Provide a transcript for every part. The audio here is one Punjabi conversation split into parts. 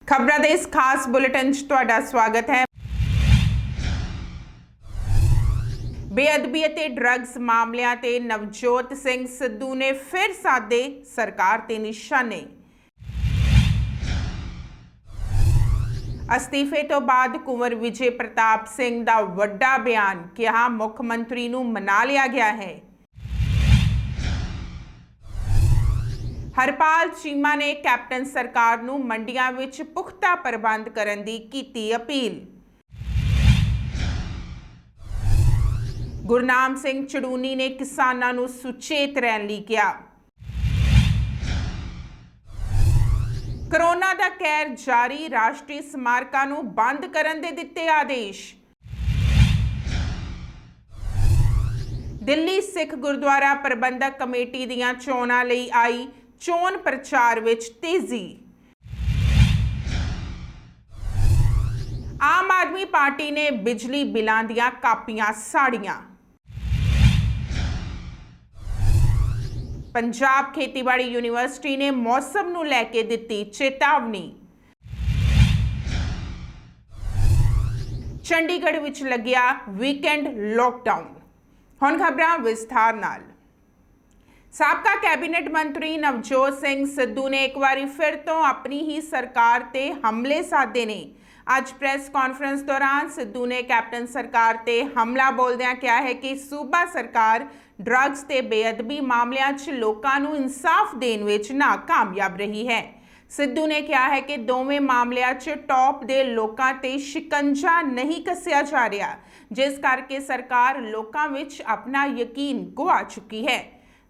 खबरों के इस खास बुलेटिन च तुहाडा स्वागत है। बेअदबी ते ड्रग्स मामलिਆਂ ते नवजोत सिंह सिद्धू ने फिर साधे सरकार ते निशाने। अस्तीफे तो बाद कुंवर विजय प्रताप सिंह दा वड्डा बयान, कहा मुख मंत्री नूं मना लिया गया है। हरपाल चीमा ने कैप्टन सरकार नूं मंडियां विच पुख्ता प्रबंध करन दी कीती अपील। गुरनाम सिंह चड़ूनी ने किसानां नूं सुचेत रहण लई कहा। कोरोना दा कहर जारी, राष्ट्रीय स्मारकां नूं बंद करन दे दित्ते आदेश। दिल्ली सिख गुरुद्वारा प्रबंधक कमेटी दीआं चोणां लई आई चोण प्रचार विच तेजी। आम आदमी पार्टी ने बिजली बिलां दीआं कापियां साड़ियां। पंजाब खेतीबाड़ी यूनिवर्सिटी ने मौसम नूं लैके दित्ती चेतावनी। चंडीगढ़ विच लग्या वीकेंड लॉकडाउन। हुण खबरां विस्तार नाल। साबका कैबिनेट मंत्री नवजोत सिंह सिद्धू ने एक बार फिर तो अपनी ही सरकार ते हमले साधे ने। आज प्रेस कॉन्फ्रेंस दौरान सिद्धू ने कैप्टन सरकार ते हमला बोलदियां कहा है कि सूबा सरकार ड्रग्स ते बेअदबी मामलिਆਂ 'ਚ लोकां ਨੂੰ इंसाफ देण विच नाकामयाब रही है। सिद्धू ने कहा है कि दोवें मामलिਆਂ 'ਚ टॉप दे लोकां ते शिकंजा नहीं कसिया जा रहा, जिस करके सरकार लोकां विच अपना यकीन गुआ चुकी है।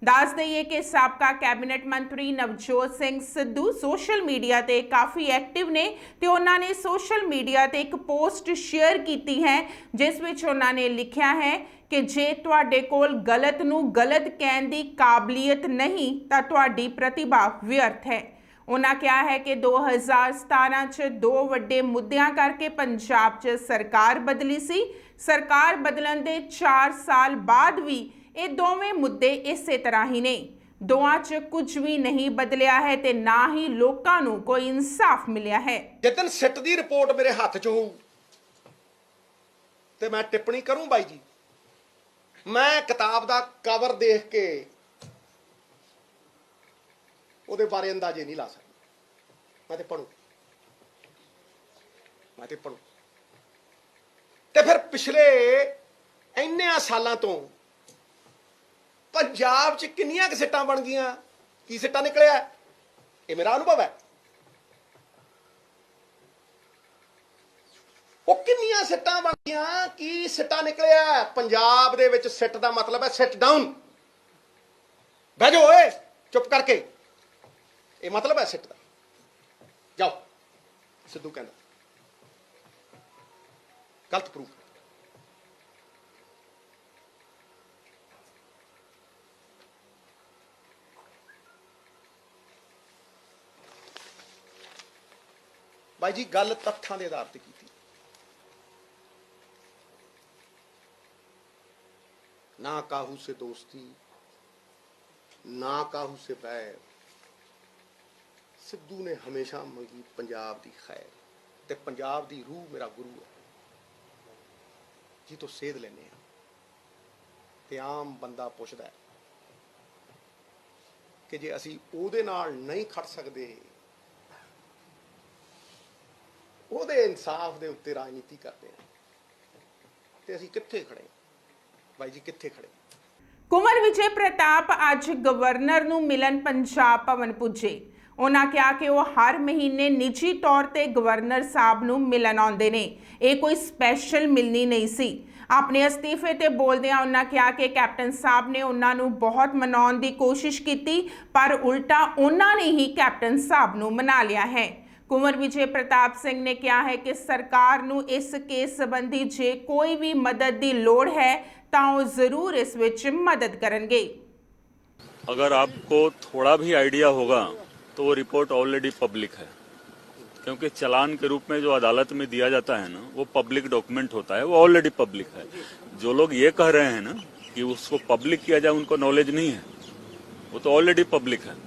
दस दईए कि साबका कैबिनेट मंत्री नवजोत सिंह सिद्धू सोशल मीडिया ते काफ़ी एक्टिव ने ते उन्होंने सोशल मीडिया ते एक पोस्ट शेयर की है जिस विच उन्होंने लिखा है कि जे तुहाडे कोल गलत नूं गलत कहण दी काबलियत नहीं तां तुहाडी प्रतिभा व्यर्थ है। उन्होंने कहा है कि 2017 च दो वड्डे मुद्दियां करके पंजाब च सरकार बदली सी। सरकार बदलन दे 4 साल बाद भी ये दोवें मुद्दे इसे तरह ही ने। दोवां च कुछ भी नहीं बदलिया है ते ना ही लोकां नूं कोई इंसाफ मिलिया है। जिदन सिट दी रिपोर्ट मेरे हाथ च होऊ ते मैं टिप्पणी करूं बाई जी। मैं किताब दा कवर देख के ਉਹਦੇ ਬਾਰੇ ਅੰਦਾਜ਼ੇ ਨਹੀਂ ਲਾ ਸਕਦਾ। ਮੈਂ ਤੇ ਪੜੂ ਤੇ ਫਿਰ ਪਿਛਲੇ ਇੰਨਿਆਂ ਸਾਲਾਂ ਤੋਂ ਪੰਜਾਬ 'ਚ ਕਿੰਨੀਆਂ ਕਿ ਸਿੱਟਾਂ ਬਣ ਗਈਆਂ, ਕੀ ਸਿੱਟਾ ਨਿਕਲਿਆ, ਇਹ ਮੇਰਾ ਅਨੁਭਵ ਹੈ। ਉਹ ਕਿੰਨੀਆਂ ਸਿੱਟਾਂ ਬਣ ਗਈਆਂ, ਕੀ ਸਿੱਟਾ ਨਿਕਲਿਆ। ਪੰਜਾਬ ਦੇ ਵਿੱਚ ਸਿੱਟ ਦਾ ਮਤਲਬ ਹੈ ਸਿਟ ਡਾਊਨ, ਬਹਿ ਜਾਓ ਓਏ ਚੁੱਪ ਕਰਕੇ, ਇਹ ਮਤਲਬ ਹੈ ਸਿੱਟ ਦਾ। ਜਾਓ ਸਿੱਧੂ ਕਹਿੰਦਾ ਗਲਤ ਪ੍ਰੂਫ। भाई जी गल तथ्यां दे आधार ते कीती, ना काहू से दोस्ती ना काहू से बैर। सिद्धू ने हमेशा मंगी पंजाब दी खैर ते पंजाब दी रूह मेरा गुरु है जी तो सेध लेने ते आम बंदा पुछदा है कि जे असी ओहदे नाल नहीं खड़ सकदे, ਉਹਦੇ ਇਨਸਾਫ ਦੇ ਉੱਤੇ ਰਾਜਨੀਤੀ ਕਰਦੇ ਆ ਤੇ ਅਸੀਂ ਕਿੱਥੇ ਖੜੇ ਬਾਈ ਜੀ, ਕਿੱਥੇ ਖੜੇ। कुंवर विजय प्रताप अज गवर्नर नूं मिलन पंजाब भवन पुजे। उन्होंने कहा कि वह हर महीने निजी तौर पर गवर्नर साहब नूं मिलन आउंदे ने, ये कोई स्पैशल मिलनी नहीं सी। अपने अस्तीफे ते बोलदियां उन्होंने कहा कि कैप्टन साहब ने उन्होंने बहुत मनाउण दी कोशिश की पर उल्टा उन्होंने ही कैप्टन साहब नूं मना लिया है। कुंवर विजय प्रताप सिंह ने कहा है कि सरकार नूं इस केस संबंधी जे कोई भी मदद की लोड़ है तो वो जरूर इस विच मदद करेंगे। अगर आपको थोड़ा भी आइडिया होगा तो वो रिपोर्ट ऑलरेडी पब्लिक है, क्योंकि चालान के रूप में जो अदालत में दिया जाता है ना वो पब्लिक डॉक्यूमेंट होता है, वो ऑलरेडी पब्लिक है। जो लोग ये कह रहे हैं ना कि उसको पब्लिक किया जाए, उनको नॉलेज नहीं है, वो तो ऑलरेडी पब्लिक है।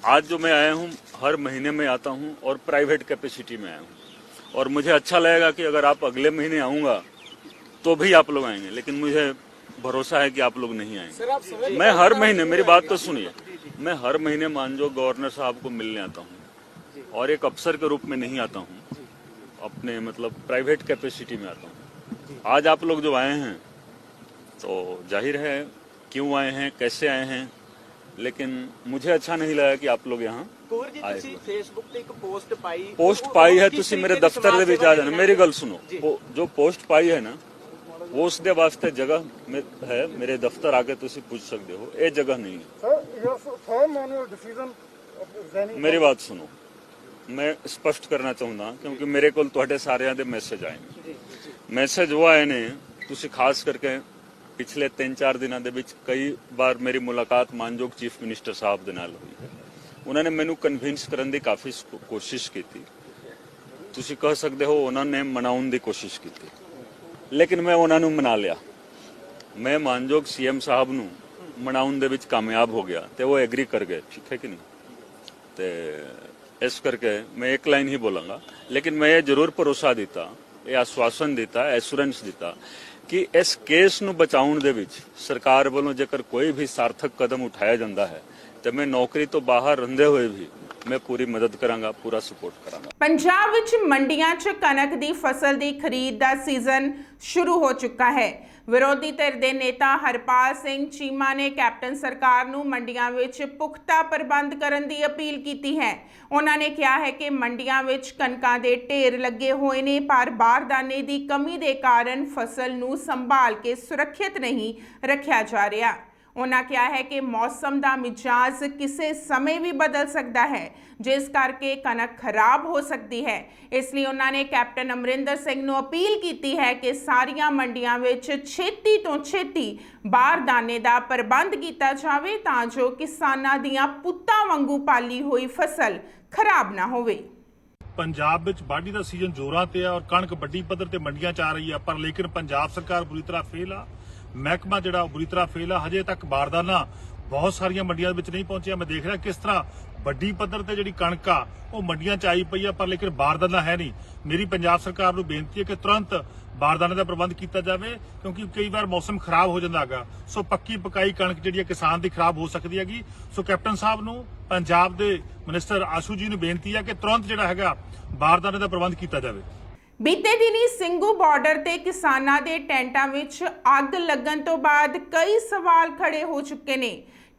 आज जो मैं आया हूँ, हर महीने में आता हूँ और प्राइवेट कैपेसिटी में आया हूँ, और मुझे अच्छा लगेगा कि अगर आप अगले महीने आऊँगा तो भी आप लोग आएंगे, लेकिन मुझे भरोसा है कि आप लोग नहीं आएंगे। मैं हर महीने, मेरी बात तो सुनिए, मैं हर महीने मानजो गवर्नर साहब को मिलने आता हूँ, और एक अफसर के रूप में नहीं आता हूँ, अपने मतलब प्राइवेट कैपेसिटी में आता हूँ। आज आप लोग जो आए हैं तो जाहिर है क्यों आए हैं, कैसे आए हैं, लेकिन मुझे अच्छा नहीं लगा कि आप लोग यहाँ आए। फेसबुक पे एक पोस्ट पाई है, तुसी मेरे दफ्तर ਦੇ ਵਿੱਚ ਆ ਜਾਣਾ। ਮੇਰੀ ਗੱਲ ਸੁਣੋ, ਜੋ पोस्ट पाई है ना, वो उसके वास्ते जगह है, मेरे दफ्तर आके तुसी पूछ सकते हो, ये जगह नहीं है। मेरी बात सुनो, मैं स्पष्ट करना चाहूँगा क्योंकि मेरे को ਤੁਹਾਡੇ ਸਾਰਿਆਂ ਦੇ ਮੈਸੇਜ ਆਏ ਨੇ। ਮੈਸੇਜ ਉਹ ਆਏ ਨੇ, ਤੁਸੀਂ ਖਾਸ ਕਰਕੇ ਪਿਛਲੇ 3-4 ਦਿਨਾਂ ਦੇ ਵਿੱਚ ਕਈ ਵਾਰ ਮੇਰੀ ਮੁਲਾਕਾਤ ਮਾਨਯੋਗ ਚੀਫ ਮਿਨਿਸਟਰ ਸਾਹਿਬ ਦੇ ਨਾਲ ਹੋਈ ਹੈ। ਉਹਨਾਂ ਨੇ ਮੈਨੂੰ ਕਨਵਿੰਸ ਕਰਨ ਦੀ ਕਾਫੀ ਕੋਸ਼ਿਸ਼ ਕੀਤੀ, ਤੁਸੀਂ ਕਹਿ ਸਕਦੇ ਹੋ ਉਹਨਾਂ ਨੇ ਮਨਾਉਣ ਦੀ ਕੋਸ਼ਿਸ਼ ਕੀਤੀ, ਲੇਕਿਨ ਮੈਂ ਉਹਨਾਂ ਨੂੰ ਮਨਾ ਲਿਆ। ਮੈਂ ਮਾਨਯੋਗ ਸੀਐਮ ਸਾਹਿਬ ਨੂੰ ਮਨਾਉਣ ਦੇ ਵਿੱਚ ਕਾਮਯਾਬ ਹੋ ਗਿਆ ਤੇ ਉਹ ਐਗਰੀ ਕਰ ਗਏ, ਠੀਕ ਹੈ ਕਿ ਨਹੀਂ। ਤੇ ਇਸ ਕਰਕੇ ਮੈਂ ਇੱਕ ਲਾਈਨ ਹੀ ਬੋਲਾਂਗਾ, ਲੇਕਿਨ ਮੈਂ ਇਹ ਜ਼ਰੂਰ ਭਰੋਸਾ ਦਿੱਤਾ, ਇਹ ਆਸ਼ਵਾਸਨ ਦਿੱਤਾ, ਐਸ਼ੋਰੈਂਸ ਦਿੱਤਾ ਕਿ ਇਸ ਕੇਸ ਨੂੰ ਬਚਾਉਣ ਦੇ ਵਿੱਚ ਸਰਕਾਰ ਵੱਲੋਂ ਜੇਕਰ ਕੋਈ ਵੀ ਸਾਰਥਕ ਕਦਮ ਉਠਾਇਆ ਜਾਂਦਾ ਹੈ ਤੇ ਮੈਂ ਨੌਕਰੀ ਤੋਂ ਬਾਹਰ ਰਹਿੰਦੇ ਹੋਏ ਵੀ मैं पूरी मदद करांगा, पूरा सपोर्ट करांगा। पंजाब विच मंडियां च कनक दी फसल दी खरीद दा सीजन शुरू हो चुका है। विरोधी धिर दे नेता हरपाल सिंह चीमा ने कैप्टन सरकार नूं मंडियां विच पुख्ता प्रबंध करन दी अपील कीती है। उन्हां ने कहा है कि मंडियां विच कनकां दे ढेर लगे होए ने, पर बारदाने दी कमी दे कारण फसल नूं संभाल के सुरक्षित नहीं रखिया जा रहा। उन्होंने कहा है कि मौसम का मिजाज किसी समय भी बदल सकता है, जिस करके कनक खराब हो सकती है। इसलिए उन्होंने कैप्टन अमरिंदर सिंह नूं अपील की है कि सारियां मंडियां विच छेती तो छेती बारदाने का प्रबंध किया जाए तां जो किसानां दियां पुत्तां वांगू पाली हुई फसल खराब ना होवे। पंजाब विच वाढी दा सीजन जोरां ते है और कणक वड्डी पद्धर ते मंडियां च आ रही है, पर लेकिन पंजाब सरकार बुरी तरह फेल आ। महकमा जिहड़ा बुरी तरह फेल आ। हजे तक बारदाना बहुत सारिया मंडियां विच नहीं पहुंचिया। मैं देख रहा किस तरह वड्डी पद्धर ते जिहड़ी कणक आ वो मंडियां च आई पई आ, पर लेकिन बारदाना है नहीं। मेरी पंजाब सरकार नूं बेनती है कि तुरंत बारदाने का प्रबंध किया जाए, क्योंकि कई बार मौसम खराब हो जाता है। सो पक्की पकाई कणक जिहड़ी किसान की खराब हो सकती हैगी। सो कैप्टन साहब नूं पंजाब के मिनिस्टर आशू जी नूं बेनती है कि तुरंत जिहड़ा हैगा बारदाने का प्रबंध किया जाए। बीते दिनी ਸਿੰਘੂ ਬਾਰਡਰ ਤੇ ਕਿਸਾਨਾਂ ਦੇ ਟੈਂਟਾਂ ਵਿੱਚ ਅੱਗ ਲੱਗਣ ਤੋਂ ਬਾਅਦ ਕਈ ਸਵਾਲ ਖੜੇ ਹੋ ਚੁੱਕੇ ਨੇ।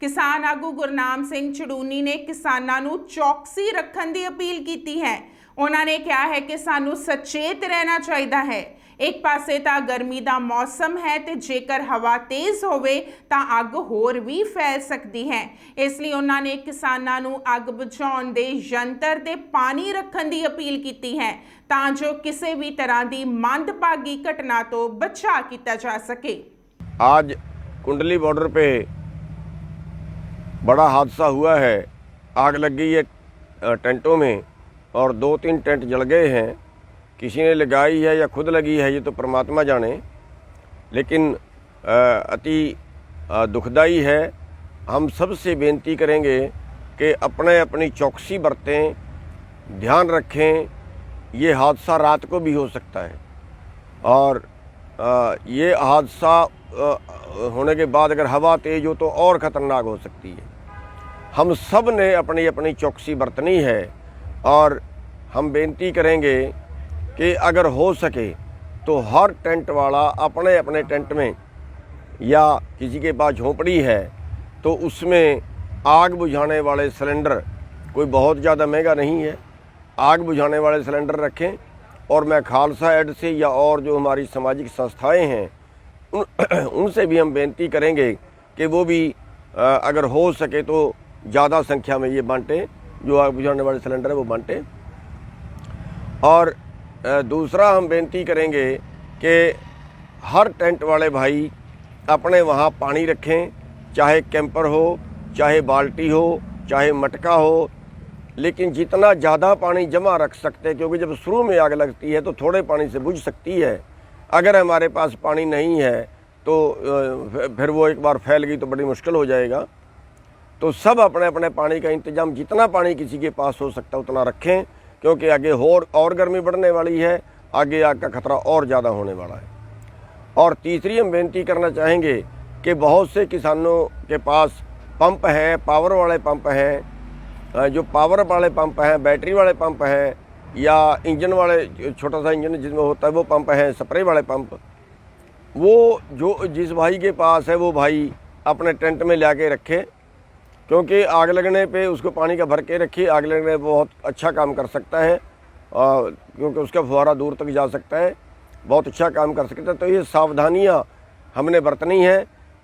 ਕਿਸਾਨ ਆਗੂ ਗੁਰਨਾਮ ਸਿੰਘ ਚੜੂਨੀ ਨੇ ਕਿਸਾਨਾਂ ਨੂੰ ਚੌਕਸੀ ਰੱਖਣ ਦੀ ਅਪੀਲ ਕੀਤੀ ਹੈ। ਉਹਨਾਂ ਨੇ ਕਿਹਾ ਹੈ ਕਿ ਸਾਨੂੰ ਸਚੇਤ ਰਹਿਣਾ ਚਾਹੀਦਾ ਹੈ। एक पासे ਤਾਂ गर्मी ਦਾ मौसम है तो जेकर हवा तेज़ होवे ਤਾਂ ਅੱਗ ਹੋਰ भी फैल सकती है। इसलिए उन्होंने किसानों ਨੂੰ ਅੱਗ ਬੁਝਾਉਣ ਦੇ यंत्र ਤੇ पानी रखने की अपील की है ਤਾਂ जो किसी भी तरह की मंदभागी घटना तो बचा किया जा सके। आज कुंडली बॉर्डर पे बड़ा हादसा हुआ है। आग लग गई है टेंटों में और 2-3 टेंट जल गए हैं। किसी ने लगाई है या खुद लगी है ये तो परमात्मा जाने, लेकिन अति दुखदाई है। हम सबसे बेनती करेंगे कि अपने अपनी चौकसी बरतें, ध्यान रखें। ये हादसा रात को भी हो सकता है और ये हादसा होने के बाद अगर हवा तेज़ हो तो और ख़तरनाक हो सकती है। हम सब ने अपनी अपनी चौकसी बरतनी है और हम बेनती करेंगे कि अगर हो सके तो हर टेंट वाला अपने अपने टेंट में या किसी के पास झोंपड़ी है तो उसमें आग बुझाने वाले सिलेंडर, कोई बहुत ज़्यादा महंगा नहीं है, आग बुझाने वाले सिलेंडर रखें। और मैं खालसा एड से या और जो हमारी सामाजिक संस्थाएं हैं उनसे भी हम बेनती करेंगे कि वो भी अगर हो सके तो ज़्यादा संख्या में ये बांटें, जो आग बुझाने वाले सिलेंडर है वो बांटें। और दूसरा हम बेनती करेंगे कि हर टेंट वाले भाई अपने वहाँ पानी रखें, चाहे कैंपर हो, चाहे बाल्टी हो, चाहे मटका हो, लेकिन जितना ज़्यादा पानी जमा रख सकते हैं, क्योंकि जब शुरू में आग लगती है तो थोड़े पानी से बुझ सकती है। अगर हमारे पास पानी नहीं है तो फिर वो एक बार फैल गई तो बड़ी मुश्किल हो जाएगा। तो सब अपने अपने पानी का इंतजाम, जितना पानी किसी के पास हो सकता है उतना रखें, क्योंकि आगे और गर्मी बढ़ने वाली है, आगे आग का खतरा और ज़्यादा होने वाला है। और तीसरी हम बेनती करना चाहेंगे कि बहुत से किसानों के पास पंप हैं, पावर वाले पंप हैं, जो पावर वाले पंप हैं, बैटरी वाले पंप हैं, या इंजन वाले, छोटा सा इंजन जिसमें होता है वो पंप है, स्प्रे वाले पंप, वो जो जिस भाई के पास है वो भाई अपने टेंट में ला के रखे, क्योंकि आग लगने पे उसको पानी का भर के रखिए। आग लगने पे बहुत अच्छा काम कर सकता है, क्योंकि उसका फुहारा दूर तक जा सकता है, बहुत अच्छा काम कर सकता है। तो ये सावधानियां हमने बरतनी है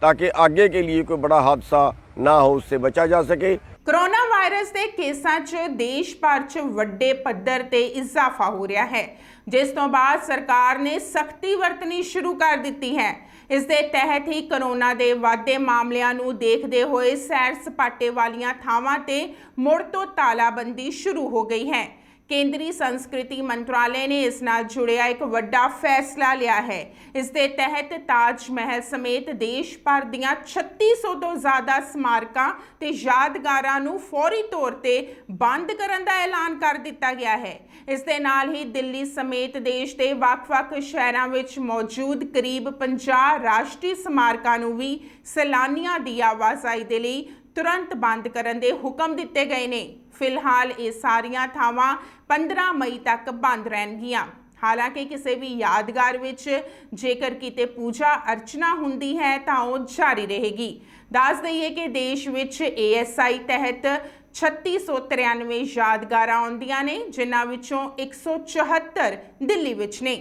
ताकि आगे के लिए कोई बड़ा हादसा ना हो, उससे बचा जा सके। कोरोना वायरस ਦੇ ਕੇਸਾਂ 'ਚ ਦੇਸ਼ ਭਰ 'ਚ ਵੱਡੇ ਪੱਧਰ ਤੇ ਇਜ਼ਾਫਾ ਹੋ ਰਿਹਾ ਹੈ, ਜਿਸ ਤੋਂ ਬਾਅਦ ਸਰਕਾਰ ਨੇ ਸਖਤੀ ਵਰਤਣੀ ਸ਼ੁਰੂ ਕਰ ਦਿੱਤੀ ਹੈ। ਇਸ ਦੇ ਤਹਿਤ ਹੀ ਕੋਰੋਨਾ ਦੇ ਵਾਧੇ ਮਾਮਲਿਆਂ ਨੂੰ ਦੇਖਦੇ ਹੋਏ ਸੈਰ ਸਪਾਟੇ ਵਾਲੀਆਂ ਥਾਵਾਂ ਤੇ ਮੁੜ ਤੋਂ ਤਾਲਾਬੰਦੀ ਸ਼ੁਰੂ ਹੋ ਗਈ ਹੈ। केंद्रीय संस्कृति मंत्रालय ने इस नाल जुड़िया एक वड्डा फैसला लिया है। इस दे तहत ताज महल समेत देश भर दियां 3600 तो ज़्यादा स्मारकां ते यादगारां नूं फौरी तौर ते बंद करन दा ऐलान कर दिता गया है। इस दे नाल ही दिल्ली समेत देश के ਵੱਖ-ਵੱਖ शहरां विच मौजूद करीब 50 राष्ट्रीय स्मारकां नूं भी सैलानियां दी आवाजाही दे लई तुरंत बंद करन दे हुक्म दिते गए ने। फिलहाल ये सारियां थावां 15 मई तक बंद रहणगियां। हालांकि किसी भी यादगार विच जेकर किते पूजा अर्चना हुंदी है तां ओह जारी रहेगी। दस दईए कि देश विच ASI तहत 3693 यादगारां आउंदियां ने, जिन्हां विचों 174 दिल्ली विच ने।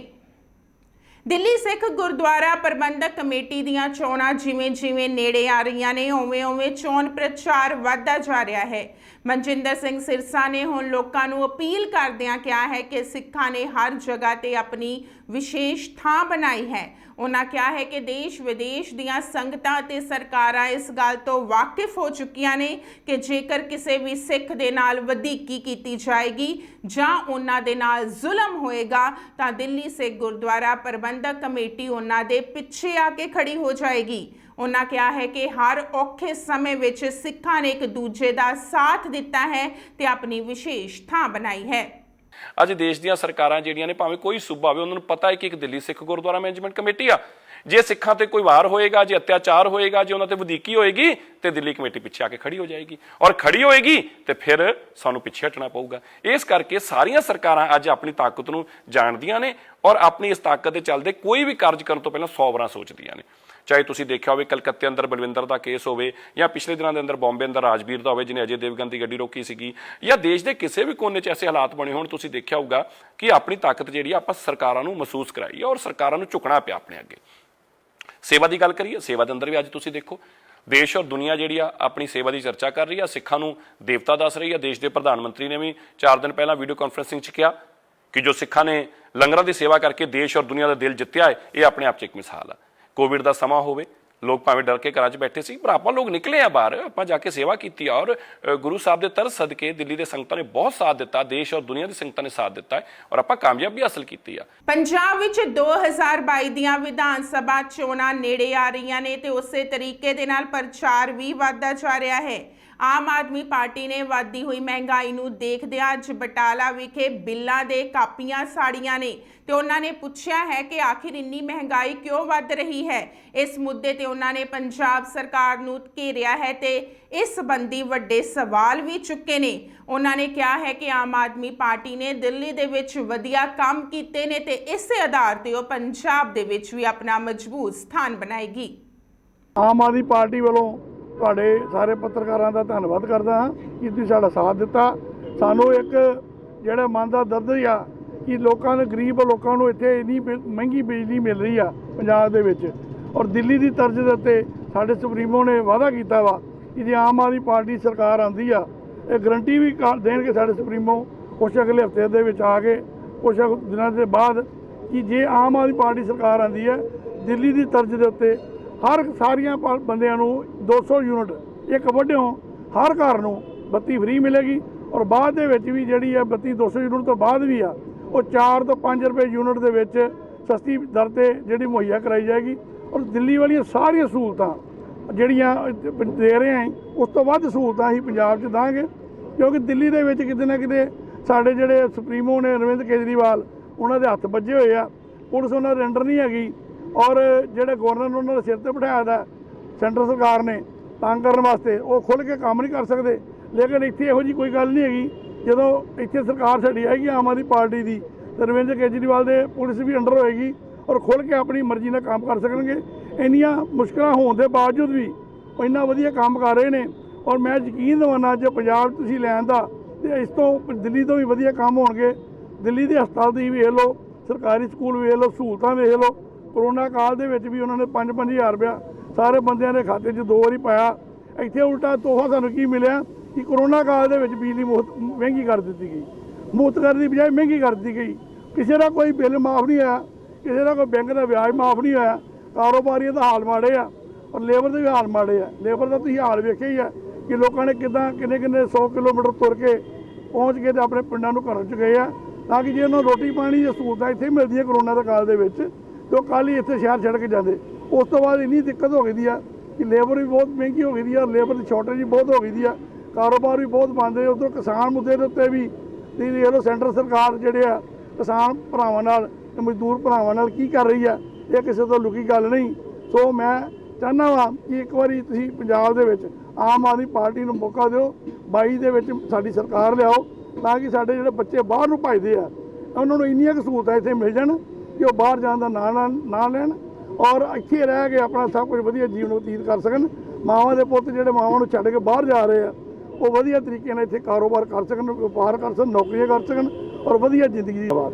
दिल्ली सिख गुरुद्वारा प्रबंधक कमेटी दीयां चोणां जिवें जिवें नेड़े आ रहीआं ने, उवें उवें चोण प्रचार वधदा जा रहा है। मनजिंदर सिंह सिरसा ने हुण लोकां नूं अपील करदिआं कहा है कि सिखां ने हर जगह ते अपनी विशेष थां बनाई है। उन्हां कहा है कि देश विदेश दीयां संगतां ते सरकारां इस गल तो वाकिफ हो चुकियां ने कि जेकर किसी भी सिख दे नाल वधीकी कीती जाएगी जां उन्हां दे नाल जुल्म होएगा तां दिल्ली सिख गुरुद्वारा प्रबंधक कमेटी उन्हां दे पिछे आके खड़ी हो जाएगी। उन्हां कहा है कि हर औखे समय विच सिखां ने एक दूजे दा साथ दिता है ते अपनी विशेष थां बनाई है। ਅੱਜ ਦੇਸ਼ ਦੀਆਂ ਸਰਕਾਰਾਂ ਜਿਹੜੀਆਂ ਨੇ, ਭਾਵੇਂ ਕੋਈ ਸੂਬਾ ਹੋਵੇ, ਉਹਨਾਂ ਨੂੰ ਪਤਾ ਹੈ ਕਿ ਇੱਕ ਦਿੱਲੀ ਸਿੱਖ ਗੁਰਦੁਆਰਾ ਮੈਨੇਜਮੈਂਟ ਕਮੇਟੀ ਆ। ਜੇ ਸਿੱਖਾਂ ਤੇ ਕੋਈ ਵਾਰ ਹੋਏਗਾ, ਜੇ ਅਤਿਆਚਾਰ ਹੋਏਗਾ, ਜੇ ਉਹਨਾਂ ਤੇ ਵਧੀਕੀ ਹੋਏਗੀ ਤੇ ਦਿੱਲੀ ਕਮੇਟੀ ਪਿੱਛੇ ਆ ਕੇ ਖੜੀ ਹੋ ਜਾਏਗੀ, ਔਰ ਖੜੀ ਹੋਏਗੀ ਤੇ ਫਿਰ ਸਾਨੂੰ ਪਿੱਛੇ ਹਟਣਾ ਪਊਗਾ। ਇਸ ਕਰਕੇ ਸਾਰੀਆਂ ਸਰਕਾਰਾਂ ਅੱਜ ਆਪਣੀ ਤਾਕਤ ਨੂੰ ਜਾਣਦੀਆਂ ਨੇ ਔਰ ਆਪਣੀ ਇਸ ਤਾਕਤ ਦੇ ਚੱਲਦੇ ਕੋਈ ਵੀ ਕਾਰਜ ਕਰਨ ਤੋਂ ਪਹਿਲਾਂ 100 ਵਾਰਾਂ ਸੋਚਦੀਆਂ ਨੇ। ਚਾਹੇ ਤੁਸੀਂ ਦੇਖਿਆ ਹੋਵੇ ਕਲਕੱਤੇ ਅੰਦਰ ਬਲਵਿੰਦਰ ਦਾ ਕੇਸ ਹੋਵੇ, ਜਾਂ ਪਿਛਲੇ ਦਿਨਾਂ ਦੇ ਅੰਦਰ ਬੰਬੇ ਅੰਦਰ ਰਾਜਵੀਰ ਦਾ ਹੋਵੇ ਜਿਹਨੇ ਅਜੇ ਦੇਵਗਨ ਦੀ ਗੱਡੀ ਰੋਕੀ ਸੀਗੀ, ਜਾਂ ਦੇਸ਼ ਦੇ ਕਿਸੇ ਵੀ ਕੋਨੇ 'ਚ ਐਸੇ ਹਾਲਾਤ ਬਣੇ ਹੋਣ, ਤੁਸੀਂ ਦੇਖਿਆ ਹੋਊਗਾ ਕਿ ਆਪਣੀ ਤਾਕਤ ਜਿਹੜੀ ਆਪਾਂ ਸਰਕਾਰਾਂ ਨੂੰ ਮਹਿਸੂਸ ਕਰਾਈ ਔਰ ਸਰਕਾਰਾਂ ਨੂੰ ਝੁਕਣਾ ਪਿਆ ਆਪਣੇ ਅੱਗੇ। ਸੇਵਾ ਦੀ ਗੱਲ ਕਰੀਏ, ਸੇਵਾ ਦੇ ਅੰਦਰ ਵੀ ਅੱਜ ਤੁਸੀਂ ਦੇਖੋ ਦੇਸ਼ ਔਰ ਦੁਨੀਆ ਜਿਹੜੀ ਆ ਆਪਣੀ ਸੇਵਾ ਦੀ ਚਰਚਾ ਕਰ ਰਹੀ ਆ, ਸਿੱਖਾਂ ਨੂੰ ਦੇਵਤਾ ਦੱਸ ਰਹੀ ਆ। ਦੇਸ਼ ਦੇ ਪ੍ਰਧਾਨ ਮੰਤਰੀ ਨੇ ਵੀ 4 ਦਿਨ ਪਹਿਲਾਂ ਵੀਡੀਓ ਕਾਨਫਰੰਸਿੰਗ 'ਚ ਕਿਹਾ ਕਿ ਜੋ ਸਿੱਖਾਂ ਨੇ ਲੰਗਰਾਂ ਦੀ ਸੇਵਾ ਕਰਕੇ ਦੇਸ਼ ਔਰ ਦੁਨੀਆ ਦਾ ਦਿਲ ਜਿੱਤਿਆ ਹੈ, ਇਹ ਆਪਣੇ ਆਪ 'ਚ ਇੱਕ ਮਿਸਾਲ ਆ। ਕੋਵਿਡ ਦਾ ਸਮਾਂ ਹੋਵੇ, ਲੋਕ ਭਾਵੇਂ ਡਰ ਕੇ ਘਰਾਂ 'ਚ ਬੈਠੇ ਸੀ, ਪਰ ਆਪਾਂ ਲੋਕ ਨਿਕਲੇ ਆ ਬਾਹਰ, ਆਪਾਂ ਜਾ ਕੇ ਸੇਵਾ ਕੀਤੀ ਆ ਔਰ ਗੁਰੂ ਸਾਹਿਬ ਦੇ ਤਰਸ ਸਦਕੇ ਦਿੱਲੀ ਦੇ ਸੰਗਤਾਂ ਨੇ ਬਹੁਤ ਸਾਥ ਦਿੱਤਾ, ਦੇਸ਼ ਔਰ ਦੁਨੀਆ ਦੀ ਸੰਗਤਾਂ ਨੇ ਸਾਥ ਦਿੱਤਾ ਹੈ ਔਰ ਆਪਾਂ ਕਾਮਯਾਬੀ ਹਾਸਲ ਕੀਤੀ ਆ। ਪੰਜਾਬ ਵਿੱਚ 2022 ਦੀਆਂ ਵਿਧਾਨ ਸਭਾ ਚੋਣਾਂ ਨੇੜੇ ਆ ਰਹੀਆਂ ਨੇ ਤੇ ਉਸੇ ਤਰੀਕੇ ਦੇ ਨਾਲ ਪ੍ਰਚਾਰ ਵੀ ਵਧਦਾ ਜਾ ਰਿਹਾ ਹੈ। ਆਮ ਆਦਮੀ ਪਾਰਟੀ ਨੇ ਵਧਦੀ ਹੋਈ ਮਹਿੰਗਾਈ ਨੂੰ ਦੇਖਦਿਆਂ ਅੱਜ ਬਟਾਲਾ ਵਿਖੇ ਬਿੱਲਾਂ ਦੇ ਕਾਪੀਆਂ ਸਾੜੀਆਂ ਨੇ ਤੇ ਉਹਨਾਂ ਨੇ ਪੁੱਛਿਆ ਹੈ ਕਿ ਆਖਿਰ ਇੰਨੀ ਮਹਿੰਗਾਈ ਕਿਉਂ ਵੱਧ ਰਹੀ ਹੈ। ਇਸ ਮੁੱਦੇ ਤੇ ਉਹਨਾਂ ਨੇ ਪੰਜਾਬ ਸਰਕਾਰ ਨੂੰ ਘੇਰਿਆ ਹੈ ਤੇ ਇਸ ਸੰਬੰਧੀ ਵੱਡੇ ਸਵਾਲ ਵੀ ਚੁੱਕੇ ਨੇ। ਉਹਨਾਂ ਨੇ ਕਿਹਾ ਹੈ ਕਿ ਆਮ ਆਦਮੀ ਪਾਰਟੀ ਨੇ ਦਿੱਲੀ ਦੇ ਵਿੱਚ ਵਧੀਆ ਕੰਮ ਕੀਤੇ ਨੇ ਤੇ ਇਸੇ ਆਧਾਰ ਤੇ ਉਹ ਪੰਜਾਬ ਦੇ ਵਿੱਚ ਵੀ ਆਪਣਾ ਮਜ਼ਬੂਤ ਸਥਾਨ ਬਣਾਏਗੀ। ਆਮ ਆਦਮੀ ਪਾਰਟੀ ਵੱਲੋਂ ਤੁਹਾਡੇ ਸਾਰੇ ਪੱਤਰਕਾਰਾਂ ਦਾ ਧੰਨਵਾਦ ਕਰਦਾ ਹਾਂ ਕਿ ਤੁਸੀਂ ਸਾਡਾ ਸਾਥ ਦਿੱਤਾ। ਸਾਨੂੰ ਇੱਕ ਜਿਹੜਾ ਮਨ ਦਾ ਦਰਦ ਆ ਕਿ ਲੋਕਾਂ ਦੇ ਗਰੀਬ ਲੋਕਾਂ ਨੂੰ ਇੱਥੇ ਇੰਨੀ ਮਹਿੰਗੀ ਬਿਜਲੀ ਮਿਲ ਰਹੀ ਆ ਪੰਜਾਬ ਦੇ ਵਿੱਚ, ਔਰ ਦਿੱਲੀ ਦੀ ਤਰਜ਼ ਦੇ ਉੱਤੇ ਸਾਡੇ ਸੁਪਰੀਮੋ ਨੇ ਵਾਅਦਾ ਕੀਤਾ ਵਾ ਕਿ ਜੇ ਆਮ ਆਦਮੀ ਪਾਰਟੀ ਸਰਕਾਰ ਆਉਂਦੀ ਆ, ਇਹ ਗਰੰਟੀ ਵੀ ਦੇਣਗੇ ਸਾਡੇ ਸੁਪਰੀਮੋ ਕੁਛ ਅਗਲੇ ਹਫ਼ਤੇ ਦੇ ਵਿੱਚ ਆ ਕੇ ਕੁਛ ਦਿਨਾਂ ਦੇ ਬਾਅਦ ਕਿ ਜੇ ਆਮ ਆਦਮੀ ਪਾਰਟੀ ਸਰਕਾਰ ਆਉਂਦੀ ਹੈ, ਦਿੱਲੀ ਦੀ ਤਰਜ਼ ਦੇ ਉੱਤੇ ਸਾਰੀਆਂ ਬੰਦਿਆਂ ਨੂੰ 200 ਯੂਨਿਟ ਇੱਕ ਵੱਢਿਓਂ ਹਰ ਘਰ ਨੂੰ ਬੱਤੀ ਫ੍ਰੀ ਮਿਲੇਗੀ, ਔਰ ਬਾਅਦ ਦੇ ਵਿੱਚ ਵੀ ਜਿਹੜੀ ਹੈ ਬੱਤੀ 200 ਯੂਨਿਟ ਤੋਂ ਬਾਅਦ ਵੀ ਆ ਉਹ 4 ਤੋਂ 5 ਰੁਪਏ ਯੂਨਿਟ ਦੇ ਵਿੱਚ ਸਸਤੀ ਦਰ 'ਤੇ ਜਿਹੜੀ ਮੁਹੱਈਆ ਕਰਾਈ ਜਾਏਗੀ। ਔਰ ਦਿੱਲੀ ਵਾਲੀਆਂ ਸਾਰੀਆਂ ਸਹੂਲਤਾਂ ਜਿਹੜੀਆਂ ਦੇ ਰਹੇ ਹਾਂ ਉਸ ਤੋਂ ਵੱਧ ਸਹੂਲਤਾਂ ਅਸੀਂ ਪੰਜਾਬ 'ਚ ਦਾਂਗੇ, ਕਿਉਂਕਿ ਦਿੱਲੀ ਦੇ ਵਿੱਚ ਕਿਤੇ ਨਾ ਕਿਤੇ ਸਾਡੇ ਜਿਹੜੇ ਸੁਪਰੀਮੋ ਨੇ ਅਰਵਿੰਦ ਕੇਜਰੀਵਾਲ ਉਹਨਾਂ ਦੇ ਹੱਥ ਵੱਜੇ ਹੋਏ ਆ, ਪੁਲਿਸ ਉਹਨਾਂ ਦੇ ਅੰਡਰ ਨਹੀਂ ਹੈਗੀ, ਔਰ ਜਿਹੜੇ ਗਵਰਨਰ ਉਹਨਾਂ ਦੇ ਸਿਰ ਤੇ ਬਿਠਾਇਆ ਦਾ ਸੈਂਟਰ ਸਰਕਾਰ ਨੇ ਤੰਗ ਕਰਨ ਵਾਸਤੇ, ਉਹ ਖੁੱਲ੍ਹ ਕੇ ਕੰਮ ਨਹੀਂ ਕਰ ਸਕਦੇ। ਲੇਕਿਨ ਇੱਥੇ ਇਹੋ ਜਿਹੀ ਕੋਈ ਗੱਲ ਨਹੀਂ ਹੈਗੀ। ਜਦੋਂ ਇੱਥੇ ਸਰਕਾਰ ਸਾਡੀ ਆਏਗੀ ਆਮ ਆਦਮੀ ਪਾਰਟੀ ਦੀ, ਤਾਂ ਅਰਵਿੰਦ ਕੇਜਰੀਵਾਲ ਦੇ ਪੁਲਿਸ ਵੀ ਅੰਡਰ ਹੋਏਗੀ ਔਰ ਖੁੱਲ੍ਹ ਕੇ ਆਪਣੀ ਮਰਜ਼ੀ ਨਾਲ ਕੰਮ ਕਰ ਸਕਣਗੇ। ਇੰਨੀਆਂ ਮੁਸ਼ਕਲਾਂ ਹੋਣ ਦੇ ਬਾਵਜੂਦ ਵੀ ਉਹ ਇੰਨਾ ਵਧੀਆ ਕੰਮ ਕਰ ਰਹੇ ਨੇ, ਔਰ ਮੈਂ ਯਕੀਨ ਦਵਾਨਾ ਜੇ ਪੰਜਾਬ ਤੁਸੀਂ ਲੈਣ ਦਾ ਤੇ ਇਸ ਤੋਂ ਦਿੱਲੀ ਤੋਂ ਵੀ ਵਧੀਆ ਕੰਮ ਹੋਣਗੇ। ਦਿੱਲੀ ਦੇ ਹਸਪਤਾਲ ਦੀ ਵੇਖ ਲਓ, ਸਰਕਾਰੀ ਸਕੂਲ ਵੇਖ ਲਓ, ਸਹੂਲਤਾਂ ਵੇਖ ਲਓ। ਕਰੋਨਾ ਕਾਲ ਦੇ ਵਿੱਚ ਵੀ ਉਹਨਾਂ ਨੇ 5-5 ਹਜ਼ਾਰ ਰੁਪਇਆ ਸਾਰੇ ਬੰਦਿਆਂ ਦੇ ਖਾਤੇ 'ਚ 2 ਵਾਰੀ ਪਾਇਆ। ਇੱਥੇ ਉਲਟਾ ਤੋਹਫਾ ਸਾਨੂੰ ਕੀ ਮਿਲਿਆ ਕਿ ਕਰੋਨਾ ਕਾਲ ਦੇ ਵਿੱਚ ਬਿਜਲੀ ਮਹਿੰਗੀ ਕਰ ਦਿੱਤੀ ਗਈ, ਮੁਫਤ ਕਰਨ ਦੀ ਬਜਾਏ ਮਹਿੰਗੀ ਕਰ ਦਿੱਤੀ ਗਈ। ਕਿਸੇ ਦਾ ਕੋਈ ਬਿੱਲ ਮਾਫ ਨਹੀਂ ਹੋਇਆ, ਕਿਸੇ ਦਾ ਕੋਈ ਬੈਂਕ ਦਾ ਵਿਆਜ ਮਾਫ ਨਹੀਂ ਹੋਇਆ। ਕਾਰੋਬਾਰੀਆਂ ਦਾ ਹਾਲ ਮਾੜੇ ਆ ਔਰ ਲੇਬਰ ਦੇ ਵੀ ਹਾਲ ਮਾੜੇ ਆ। ਲੇਬਰ ਦਾ ਤੁਸੀਂ ਹਾਲ ਵੇਖਿਆ ਹੀ ਆ ਕਿ ਲੋਕਾਂ ਨੇ ਕਿੱਦਾਂ ਕਿੰਨੇ 100 ਕਿਲੋਮੀਟਰ ਤੁਰ ਕੇ ਪਹੁੰਚ ਕੇ ਤੇ ਆਪਣੇ ਪਿੰਡਾਂ ਨੂੰ ਘਰੋਂ 'ਚ ਗਏ ਆ, ਤਾਂ ਕਿ ਜੇ ਉਹਨਾਂ ਨੂੰ ਰੋਟੀ ਪਾਣੀ ਦੀ ਸਹੂਲਤਾਂ ਇੱਥੇ ਮਿਲਦੀਆਂ ਕਰੋਨਾ ਦੇ ਕਾਲ ਦੇ ਵਿੱਚ, ਤੇ ਉਹ ਕੱਲ੍ਹ ਹੀ ਇੱਥੇ ਸ਼ਹਿਰ ਛੱਡ ਕੇ ਜਾਂਦੇ। ਉਸ ਤੋਂ ਬਾਅਦ ਇੰਨੀ ਦਿੱਕਤ ਹੋ ਗਈ ਦੀ ਆ ਕਿ ਲੇਬਰ ਵੀ ਬਹੁਤ ਮਹਿੰਗੀ ਹੋ ਗਈ ਦੀ ਆ, ਲੇਬਰ ਦੀ ਸ਼ਾਰਟੇਜ ਵੀ ਬਹੁਤ ਹੋ ਗਈ ਦੀ ਆ, ਕਾਰੋਬਾਰ ਵੀ ਬਹੁਤ ਬੰਦ ਹੈ। ਉੱਧਰੋਂ ਕਿਸਾਨ ਮੁੱਦੇ ਦੇ ਉੱਤੇ ਵੀ ਤੁਸੀਂ ਦੇਖ ਲਓ ਸੈਂਟਰ ਸਰਕਾਰ ਜਿਹੜੇ ਆ ਕਿਸਾਨ ਭਰਾਵਾਂ ਨਾਲ ਤੇ ਮਜ਼ਦੂਰ ਭਰਾਵਾਂ ਨਾਲ ਕੀ ਕਰ ਰਹੀ ਆ, ਇਹ ਕਿਸੇ ਤੋਂ ਲੁਕੀ ਗੱਲ ਨਹੀਂ। ਸੋ ਮੈਂ ਚਾਹੁੰਦਾ ਵਾਂ ਕਿ ਇੱਕ ਵਾਰੀ ਤੁਸੀਂ ਪੰਜਾਬ ਦੇ ਵਿੱਚ ਆਮ ਆਦਮੀ ਪਾਰਟੀ ਨੂੰ ਮੌਕਾ ਦਿਓ, 22 ਦੇ ਵਿੱਚ ਸਾਡੀ ਸਰਕਾਰ ਲਿਆਓ, ਤਾਂ ਕਿ ਸਾਡੇ ਜਿਹੜੇ ਬੱਚੇ ਬਾਹਰ ਨੂੰ ਭੱਜਦੇ ਆ ਉਹਨਾਂ ਨੂੰ ਇੰਨੀਆਂ ਕੁ ਸਹੂਲਤਾਂ ਇੱਥੇ ਮਿਲ ਜਾਣ ਕਿ ਉਹ ਬਾਹਰ ਜਾਣ ਦਾ ਨਾਂ ਲੈਣ ਔਰ ਇੱਥੇ ਰਹਿ ਕੇ ਆਪਣਾ ਸਭ ਕੁਝ ਵਧੀਆ ਜੀਵਨ ਬਤੀਤ ਕਰ ਸਕਣ। ਮਾਵਾਂ ਦੇ ਪੁੱਤ ਜਿਹੜੇ ਮਾਵਾਂ ਨੂੰ ਛੱਡ ਕੇ ਬਾਹਰ ਜਾ ਰਹੇ ਆ, ਉਹ ਵਧੀਆ ਤਰੀਕੇ ਨਾਲ ਇੱਥੇ ਕਾਰੋਬਾਰ ਕਰ ਸਕਣ, ਵਪਾਰ ਕਰ ਸਕਣ, ਨੌਕਰੀਆਂ ਕਰ ਸਕਣ ਔਰ ਵਧੀਆ ਜ਼ਿੰਦਗੀ ਦੀ ਬਾਤ।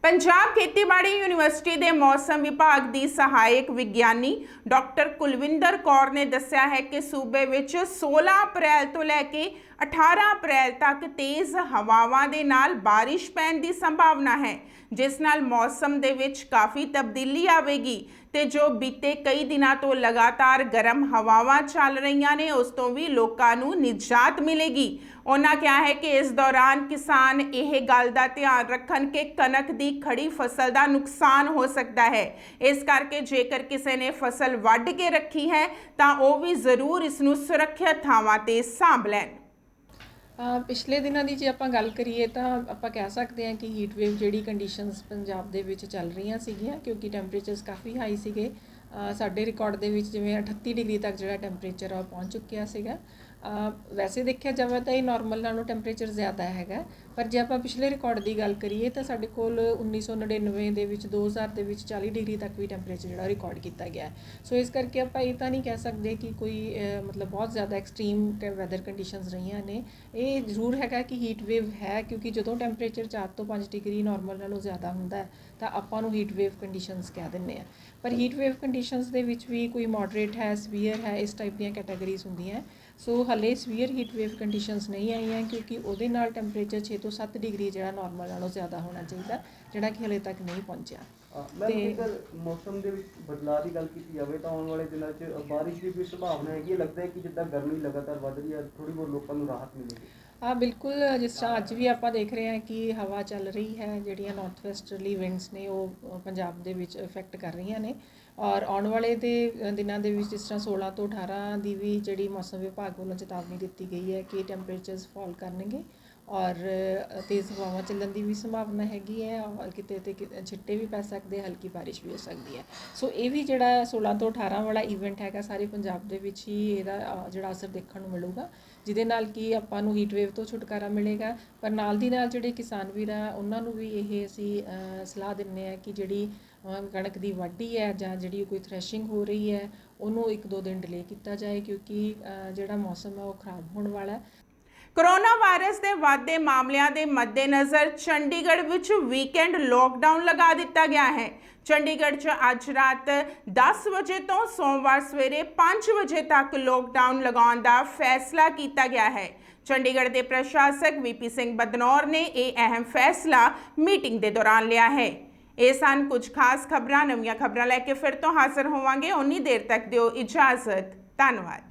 ਪੰਜਾਬ ਖੇਤੀਬਾੜੀ ਯੂਨੀਵਰਸਿਟੀ ਦੇ ਮੌਸਮ ਵਿਭਾਗ ਦੀ ਸਹਾਇਕ ਵਿਗਿਆਨੀ ਡਾਕਟਰ ਕੁਲਵਿੰਦਰ ਕੌਰ ਨੇ ਦੱਸਿਆ ਹੈ ਕਿ ਸੂਬੇ ਵਿੱਚ 16 ਅਪ੍ਰੈਲ ਤੋਂ ਲੈ ਕੇ 18 ਅਪ੍ਰੈਲ ਤੱਕ ਤੇਜ਼ ਹਵਾਵਾਂ ਦੇ ਨਾਲ ਬਾਰਿਸ਼ ਪੈਣ ਦੀ ਸੰਭਾਵਨਾ ਹੈ, ਜਿਸ ਨਾਲ ਮੌਸਮ ਦੇ ਵਿੱਚ ਕਾਫੀ ਤਬਦੀਲੀ ਆਵੇਗੀ ਤੇ ਜੋ ਬੀਤੇ ਕਈ ਦਿਨਾਂ ਤੋਂ ਲਗਾਤਾਰ ਗਰਮ ਹਵਾਵਾਂ ਚੱਲ ਰਹੀਆਂ ਨੇ ਉਸ ਤੋਂ ਵੀ ਲੋਕਾਂ ਨੂੰ ਨਿਜਾਤ ਮਿਲੇਗੀ। ਉਹਨਾਂ ਕਿਹਾ ਹੈ ਕਿ ਇਸ ਦੌਰਾਨ ਕਿਸਾਨ ਇਹ ਗੱਲ ਦਾ ਧਿਆਨ ਰੱਖਣ ਕਿ ਕਣਕ ਦੀ ਖੜੀ ਫਸਲ ਦਾ ਨੁਕਸਾਨ ਹੋ ਸਕਦਾ ਹੈ, ਇਸ ਕਰਕੇ ਜੇਕਰ ਕਿਸੇ ਨੇ ਫਸਲ ਵੱਢ ਕੇ ਰੱਖੀ ਹੈ ਤਾਂ ਉਹ ਵੀ ਜ਼ਰੂਰ ਇਸ ਨੂੰ ਸੁਰੱਖਿਅਤ ਥਾਵਾਂ ਤੇ ਸਾਂਭ ਲੈਣ। ਪਿਛਲੇ ਦਿਨਾਂ ਦੀ ਜੇ ਆਪਾਂ ਗੱਲ ਕਰੀਏ ਤਾਂ ਆਪਾਂ ਕਹਿ ਸਕਦੇ ਹਾਂ ਕਿ ਹੀਟ ਵੇਵ ਜਿਹੜੀ ਕੰਡੀਸ਼ਨਸ ਪੰਜਾਬ ਦੇ ਵਿੱਚ ਚੱਲ ਰਹੀਆਂ ਸੀਗੀਆਂ, ਕਿਉਂਕਿ ਟੈਂਪਰੇਚਰਸ ਕਾਫੀ ਹਾਈ ਸੀਗੇ। ਸਾਡੇ ਰਿਕਾਰਡ ਦੇ ਵਿੱਚ ਜਿਵੇਂ 38 ਡਿਗਰੀ ਤੱਕ ਜਿਹੜਾ ਟੈਂਪਰੇਚਰ ਆ ਪਹੁੰਚ ਚੁੱਕਿਆ ਸੀਗਾ। ਵੈਸੇ ਦੇਖਿਆ ਜਾਵੇ ਤਾਂ ਇਹ ਨਾਰਮਲ ਨਾਲੋਂ ਟੈਂਪਰੇਚਰ ਜ਼ਿਆਦਾ ਹੈਗਾ, ਪਰ ਜੇ ਆਪਾਂ ਪਿਛਲੇ ਰਿਕਾਰਡ ਦੀ ਗੱਲ ਕਰੀਏ ਤਾਂ ਸਾਡੇ ਕੋਲ 1999 ਦੇ ਵਿੱਚ 2000 ਦੇ ਵਿੱਚ 40 ਡਿਗਰੀ ਤੱਕ ਵੀ ਟੈਂਪਰੇਚਰ ਜਿਹੜਾ ਰਿਕਾਰਡ ਕੀਤਾ ਗਿਆ। ਸੋ ਇਸ ਕਰਕੇ ਆਪਾਂ ਇਹ ਤਾਂ ਨਹੀਂ ਕਹਿ ਸਕਦੇ ਕਿ ਕੋਈ ਮਤਲਬ ਬਹੁਤ ਜ਼ਿਆਦਾ ਐਕਸਟ੍ਰੀਮ ਵੈਦਰ ਕੰਡੀਸ਼ਨਸ ਰਹੀਆਂ ਨੇ। ਇਹ ਜ਼ਰੂਰ ਹੈਗਾ ਕਿ ਹੀਟ ਵੇਵ ਹੈ, ਕਿਉਂਕਿ ਜਦੋਂ ਟੈਂਪਰੇਚਰ 4 ਤੋਂ 5 ਡਿਗਰੀ ਨਾਰਮਲ ਨਾਲੋਂ ਜ਼ਿਆਦਾ ਹੁੰਦਾ ਤਾਂ ਆਪਾਂ ਨੂੰ ਹੀਟ ਵੇਵ ਕੰਡੀਸ਼ਨਸ ਕਹਿ ਦਿੰਦੇ ਆ। ਪਰ ਹੀਟ ਵੇਵ ਕੰਡੀਸ਼ਨਸ ਦੇ ਵਿੱਚ ਵੀ ਕੋਈ ਮੋਡਰੇਟ ਹੈ, ਸਵੀਅਰ ਹੈ, ਇਸ ਟਾਈਪ ਦੀਆਂ ਕੈਟਾਗਰੀਜ਼ ਹੁੰਦੀਆਂ। ਸੋ ਹਾਲੇ ਸਵੀਅਰ ਹੀਟ ਵੇਵ ਕੰਡੀਸ਼ਨਸ ਨਹੀਂ ਆਈਆਂ, ਕਿਉਂਕਿ ਉਹਦੇ ਨਾਲ ਟੈਂਪਰੇਚਰ 6 ਤੋਂ 7 ਡਿਗਰੀ ਜਿਹੜਾ ਨਾਰਮਲ ਨਾਲੋਂ ਜ਼ਿਆਦਾ ਹੋਣਾ ਚਾਹੀਦਾ, ਜਿਹੜਾ ਕਿ ਹਾਲੇ ਤੱਕ ਨਹੀਂ ਪਹੁੰਚਿਆ। ਤੇ ਮੌਸਮ ਦੇ ਵਿੱਚ ਬਦਲਾਅ ਦੀ ਗੱਲ ਕੀਤੀ ਜਾਵੇ ਤਾਂ ਆਉਣ ਵਾਲੇ ਦਿਨਾਂ 'ਚ ਬਾਰਿਸ਼ ਦੀ ਵੀ ਸੰਭਾਵਨਾ ਹੈਗੀ। ਲੱਗਦਾ ਹੈ ਕਿ ਜਿੱਦਾਂ ਗਰਮੀ ਲਗਾਤਾਰ ਵੱਧ ਰਹੀ ਹੈ, ਥੋੜ੍ਹੀ ਬਹੁਤ ਲੋਕਾਂ ਨੂੰ ਰਾਹਤ ਮਿਲੇਗੀ। ਬਿਲਕੁਲ, ਜਿਸ ਤਰ੍ਹਾਂ ਅੱਜ ਵੀ ਆਪਾਂ ਦੇਖ ਰਹੇ ਹਾਂ ਕਿ ਹਵਾ ਚੱਲ ਰਹੀ ਹੈ, ਜਿਹੜੀਆਂ ਨਾਰਥ ਵੈਸਟਰਲੀ ਵਿੰਡਸ ਨੇ ਉਹ ਪੰਜਾਬ ਦੇ ਵਿੱਚ ਇਫੈਕਟ ਕਰ ਰਹੀਆਂ ਨੇ। ਔਰ ਆਉਣ ਵਾਲੇ ਦੇ ਦਿਨਾਂ ਦੇ ਵਿੱਚ ਜਿਸ ਤਰ੍ਹਾਂ 16 ਤੋਂ 18 ਦੀ ਵੀ ਜਿਹੜੀ ਮੌਸਮ ਵਿਭਾਗ ਵੱਲੋਂ ਚੇਤਾਵਨੀ ਦਿੱਤੀ ਗਈ ਹੈ ਕਿ ਟੈਂਪਰੇਚਰਸ ਫਾਲ ਕਰਨਗੇ ਔਰ ਤੇਜ਼ ਹਵਾਵਾਂ ਚੱਲਣ ਦੀ ਵੀ ਸੰਭਾਵਨਾ ਹੈਗੀ ਹੈ, ਔਰ ਕਿਤੇ ਛਿੱਟੇ ਵੀ ਪੈ ਸਕਦੇ, ਹਲਕੀ ਬਾਰਿਸ਼ ਵੀ ਹੋ ਸਕਦੀ ਹੈ। ਸੋ ਇਹ ਵੀ ਜਿਹੜਾ 16 ਤੋਂ 18 ਵਾਲਾ ਇਵੈਂਟ ਹੈਗਾ ਸਾਰੇ ਪੰਜਾਬ ਦੇ ਵਿੱਚ ਹੀ ਇਹਦਾ ਜਿਹੜਾ ਅਸਰ ਦੇਖਣ ਨੂੰ ਮਿਲੂਗਾ, ਜਿਹਦੇ ਨਾਲ ਕਿ ਆਪਾਂ ਨੂੰ ਹੀਟ ਵੇਵ ਤੋਂ ਛੁਟਕਾਰਾ ਮਿਲੇਗਾ। ਪਰ ਨਾਲ ਦੀ ਨਾਲ ਜਿਹੜੇ ਕਿਸਾਨ ਵੀਰ ਆ ਉਹਨਾਂ ਨੂੰ ਵੀ ਇਹ ਅਸੀਂ ਸਲਾਹ ਦਿੰਦੇ ਹਾਂ ਕਿ ਜਿਹੜੀ ਕਣਕ ਦੀ ਵਾਢੀ ਹੈ ਜਾਂ ਜਿਹੜੀ ਕੋਈ ਥ੍ਰੈਸ਼ਿੰਗ ਹੋ ਰਹੀ ਹੈ ਉਹਨੂੰ 1-2 ਦਿਨ ਡਿਲੇ ਕੀਤਾ ਜਾਏ, ਕਿਉਂਕਿ ਜਿਹੜਾ ਮੌਸਮ ਹੈ ਉਹ ਖਰਾਬ ਹੋਣ ਵਾਲਾ ਹੈ। ਕੋਰੋਨਾ ਵਾਇਰਸ ਦੇ ਵੱਧਦੇ ਮਾਮਲਿਆਂ ਦੇ ਮੱਦੇਨਜ਼ਰ ਚੰਡੀਗੜ੍ਹ ਵਿੱਚ ਵੀਕਐਂਡ ਲੋਕਡਾਊਨ ਲਗਾ ਦਿੱਤਾ ਗਿਆ ਹੈ। ਚੰਡੀਗੜ੍ਹ 'ਚ ਅੱਜ ਰਾਤ 10 ਵਜੇ ਤੋਂ ਸੋਮਵਾਰ ਸਵੇਰੇ 5 ਵਜੇ ਤੱਕ ਲੋਕਡਾਊਨ ਲਗਾਉਣ ਦਾ ਫੈਸਲਾ ਕੀਤਾ ਗਿਆ ਹੈ। ਚੰਡੀਗੜ੍ਹ ਦੇ ਪ੍ਰਸ਼ਾਸਕ ਵੀਪੀ ਸਿੰਘ ਬਦਨੌਰ ਨੇ ਇਹ ਅਹਿਮ ਫੈਸਲਾ ਮੀਟਿੰਗ ਦੇ ਦੌਰਾਨ ਲਿਆ ਹੈ। ਇਹ ਸਨ ਕੁਝ ਖਾਸ ਖਬਰਾਂ। ਨਵੀਆਂ ਖਬਰਾਂ ਲੈ ਕੇ ਫਿਰ ਤੋਂ ਹਾਜ਼ਰ ਹੋਵਾਂਗੇ। ਉਨੀ ਦੇਰ ਤੱਕ ਦਿਓ ਇਜਾਜ਼ਤ। ਧੰਨਵਾਦ।